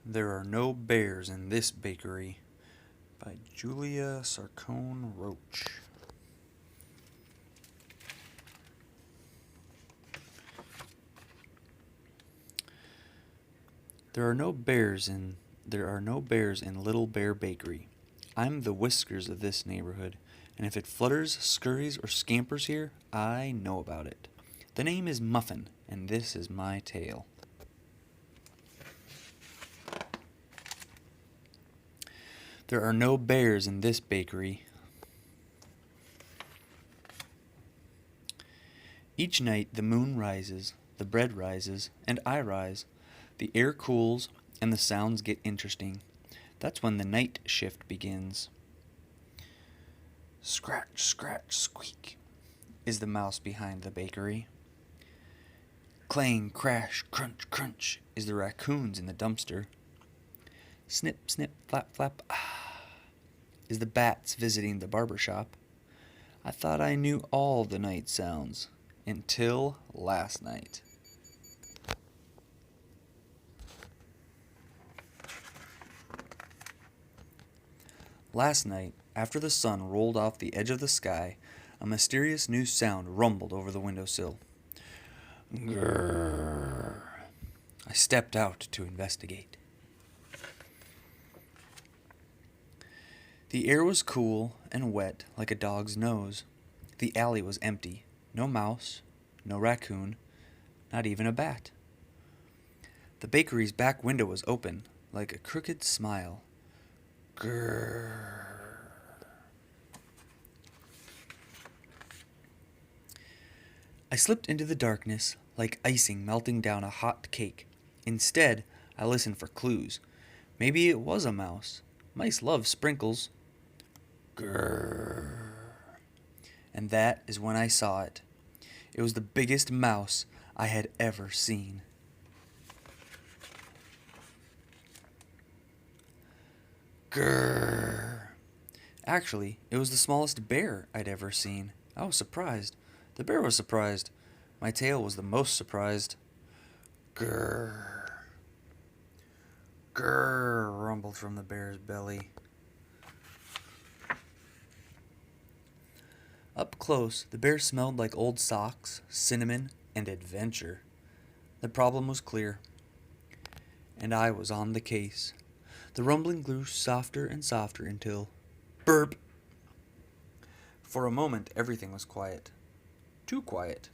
There Are No Bears in This Bakery by Julia Sarcone-Roach. There are no bears in Little Bear Bakery. I'm the whiskers of this neighborhood, and if it flutters, scurries, or scampers here, I know about it. The name is Muffin, and this is my tale. There are no bears in this bakery. Each night the moon rises, the bread rises, and I rise. The air cools, and the sounds get interesting. That's when the night shift begins. Scratch, scratch, squeak is the mouse behind the bakery. Clang, crash, crunch, crunch is the raccoons in the dumpster. Snip, snip, flap, flap, ah, is the bats visiting the barber shop. I thought I knew all the night sounds until last night. Last night, after the sun rolled off the edge of the sky, a mysterious new sound rumbled over the windowsill. Grrr. I stepped out to investigate. The air was cool and wet like a dog's nose. The alley was empty. No mouse, no raccoon, not even a bat. The bakery's back window was open, like a crooked smile. Grrr. I slipped into the darkness like icing melting down a hot cake. Instead, I listened for clues. Maybe it was a mouse. Mice love sprinkles. Grrr. And that is when I saw it. It was the biggest mouse I had ever seen. Grrr. Actually, it was the smallest bear I'd ever seen. I was surprised. The bear was surprised. My tail was the most surprised. Grrr. Grrr, rumbled from the bear's belly. Up close, the bear smelled like old socks, cinnamon, and adventure. The problem was clear, and I was on the case. The rumbling grew softer and softer until burp. For a moment, everything was quiet. Too quiet.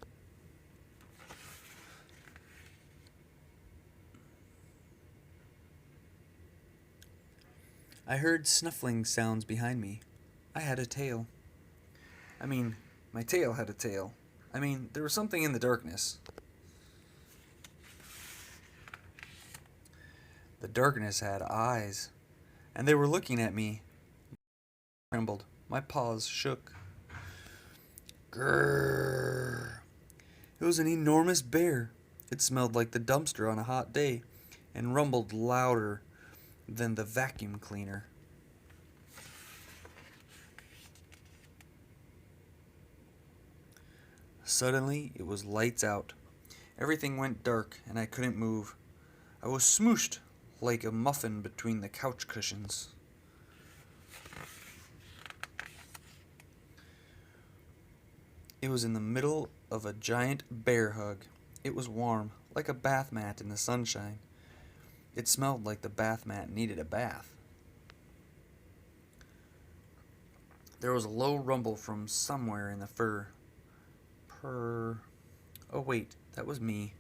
I heard snuffling sounds behind me. I had a tail. My tail had a tail. There was something in the darkness. The darkness had eyes, and they were looking at me. I trembled. My paws shook. Grrr. It was an enormous bear. It smelled like the dumpster on a hot day, and rumbled louder than the vacuum cleaner. Suddenly, it was lights out. Everything went dark, and I couldn't move. I was smooshed like a muffin between the couch cushions. It was in the middle of a giant bear hug. It was warm, like a bath mat in the sunshine. It smelled like the bath mat needed a bath. There was a low rumble from somewhere in the fur. Purr. Oh wait, that was me.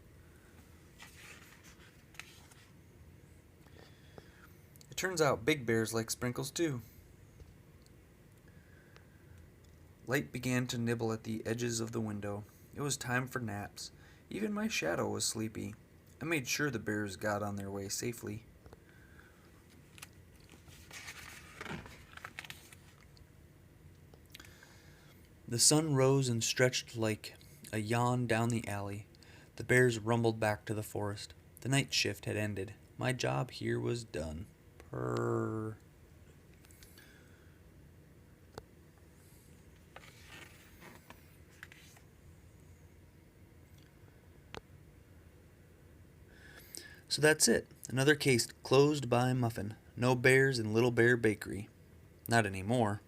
It turns out big bears like sprinkles too. Light began to nibble at the edges of the window. It was time for naps. Even my shadow was sleepy. I made sure the bears got on their way safely. The sun rose and stretched like a yawn down the alley. The bears rumbled back to the forest. The night shift had ended. My job here was done. Purr. So that's it. Another case closed by muffin. No bears in Little Bear Bakery. Not anymore.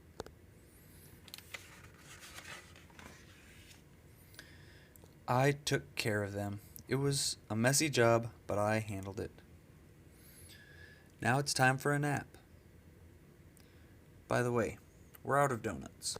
I took care of them. It was a messy job, but I handled it. Now it's time for a nap. By the way, we're out of donuts.